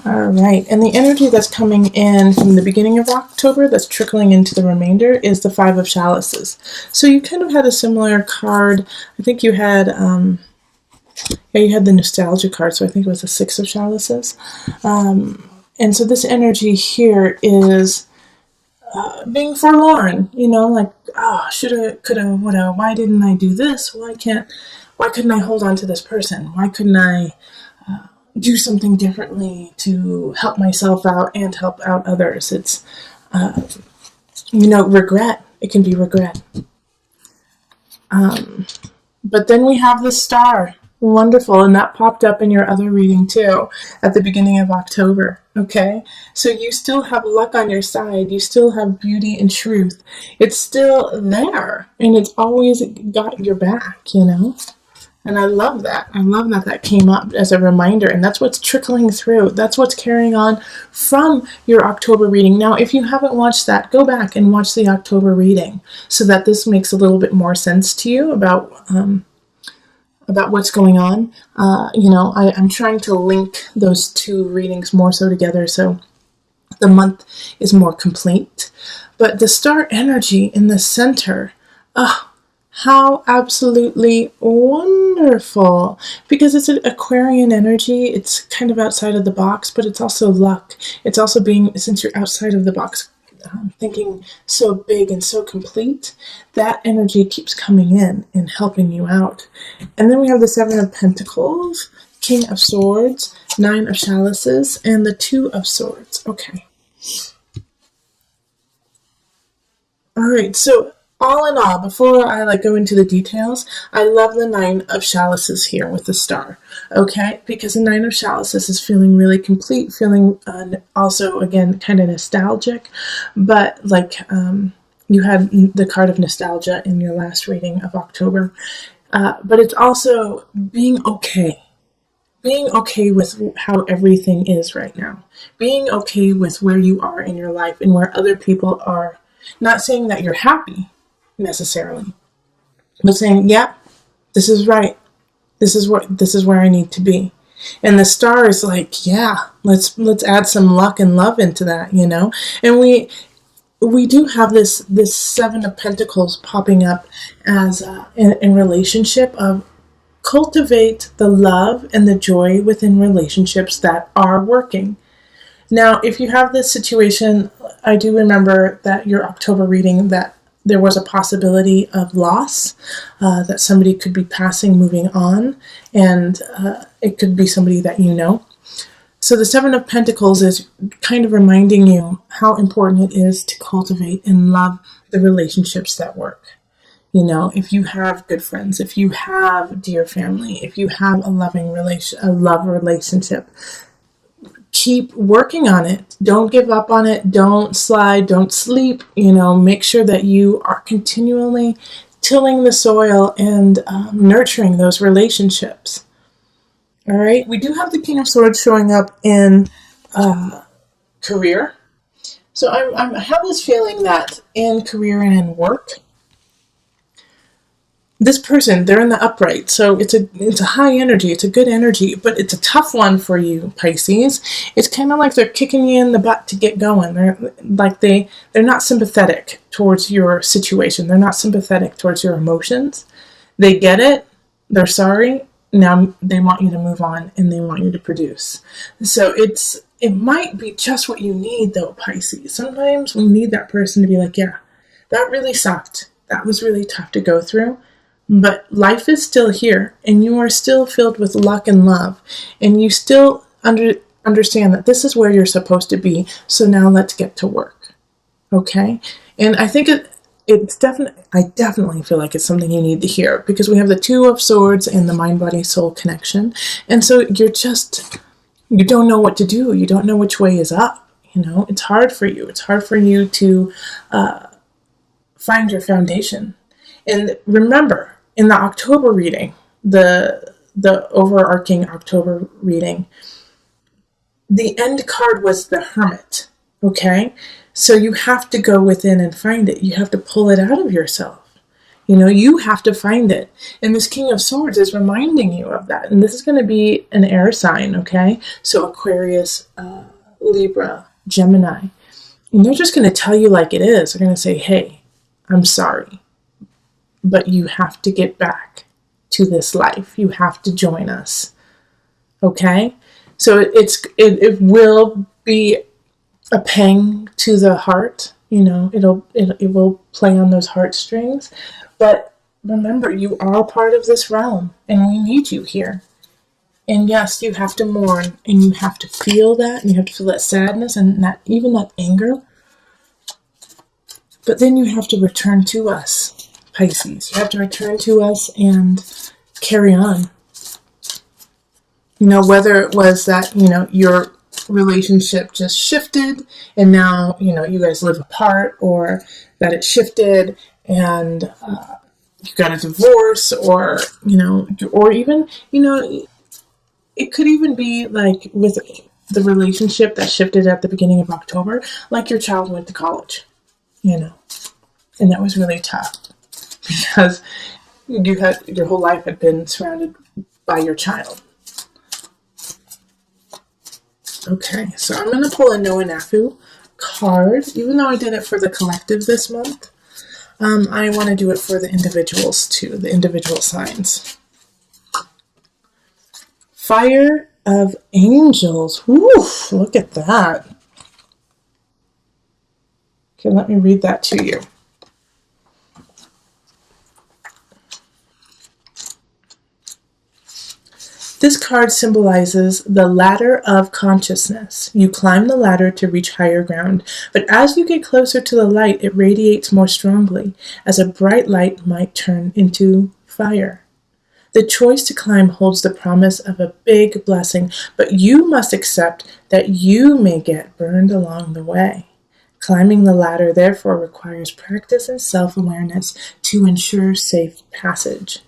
All right, and the energy that's coming in from the beginning of October that's trickling into the remainder is the Five of Chalices. So you kind of had a similar card. I think you had, you had the nostalgia card, so I think it was the Six of Chalices. And so this energy here is being forlorn, like, oh, shoulda, coulda, woulda, why didn't I do this? Why couldn't I hold on to this person? Why couldn't I do something differently to help myself out and help out others? It's, regret. It can be regret. But then we have the star. Wonderful. And that popped up in your other reading too at the beginning of October. Okay. So you still have luck on your side. You still have beauty and truth. It's still there. And it's always got your back, And I love that. I love that that came up as a reminder. And that's what's trickling through. That's what's carrying on from your October reading. Now, if you haven't watched that, go back and watch the October reading so that this makes a little bit more sense to you about what's going on. I'm trying to link those two readings more so together so the month is more complete. But the star energy in the center, how absolutely wonderful, because it's an Aquarian energy. It's kind of outside of the box, but it's also luck. It's also since you're outside of the box, thinking so big and so complete, that energy keeps coming in and helping you out. And then we have the Seven of Pentacles, King of Swords, Nine of Chalices, and the Two of Swords. Okay. All right, so all in all, before I go into the details, I love the Nine of Chalices here with the star, okay? Because the Nine of Chalices is feeling really complete, feeling also, again, kind of nostalgic, but you had the card of nostalgia in your last reading of October, but it's also being okay. Being okay with how everything is right now. Being okay with where you are in your life and where other people are. Not saying that you're happy, necessarily, but saying, yeah, this is right. This is where I need to be. And the star is like, yeah, let's add some luck and love into that, And we do have this Seven of Pentacles popping up as in relationship of cultivate the love and the joy within relationships that are working. Now, if you have this situation, I do remember that your October reading that there was a possibility of loss, that somebody could be passing, moving on, and it could be somebody that you know. So the Seven of Pentacles is kind of reminding you how important it is to cultivate and love the relationships that work. If you have good friends, if you have dear family, if you have a love relationship, keep working on it. Don't give up on it. Don't slide. Don't sleep. Make sure that you are continually tilling the soil and nurturing those relationships. All right. We do have the King of Swords showing up in career. So I have this feeling that in career and in work, this person, they're in the upright, so it's a high energy, it's a good energy, but it's a tough one for you, Pisces. It's kind of like they're kicking you in the butt to get going. They're not sympathetic towards your situation. They're not sympathetic towards your emotions. They get it. They're sorry. Now they want you to move on and they want you to produce. So it might be just what you need, though, Pisces. Sometimes we need that person to be like, yeah, that really sucked. That was really tough to go through. But life is still here, and you are still filled with luck and love, and you still understand that this is where you're supposed to be, so now let's get to work, okay? And I think I definitely feel like it's something you need to hear, because we have the Two of Swords and the mind-body-soul connection, and so you don't know what to do, you don't know which way is up, it's hard for you to find your foundation. And remember, in the October reading, the overarching October reading, the end card was the Hermit, okay? So you have to go within and find it. You have to pull it out of yourself. You have to find it. And this King of Swords is reminding you of that. And this is going to be an air sign, okay? So Aquarius, Libra, Gemini. And they're just going to tell you like it is. They're going to say, hey, I'm sorry, but you have to get back to this life. You have to join us, okay? So it will be a pang to the heart. It will play on those heartstrings. But remember, you are part of this realm, and we need you here. And yes, you have to mourn, and you have to feel that, and you have to feel that sadness, and even that anger. But then you have to return to us, Pisces. You have to return to us and carry on. Whether it was that, your relationship just shifted and now, you guys live apart, or that it shifted and you got a divorce, or even, it could even be like with the relationship that shifted at the beginning of October, like your child went to college, and that was really tough because your whole life had been surrounded by your child. Okay, so I'm going to pull a Noah Nafu card. Even though I did it for the collective this month, I want to do it for the individuals too, the individual signs. Fire of Angels. Woof, look at that. Okay, let me read that to you. This card symbolizes the ladder of consciousness. You climb the ladder to reach higher ground, but as you get closer to the light, it radiates more strongly, as a bright light might turn into fire. The choice to climb holds the promise of a big blessing, but you must accept that you may get burned along the way. Climbing the ladder, therefore, requires practice and self-awareness to ensure safe passage.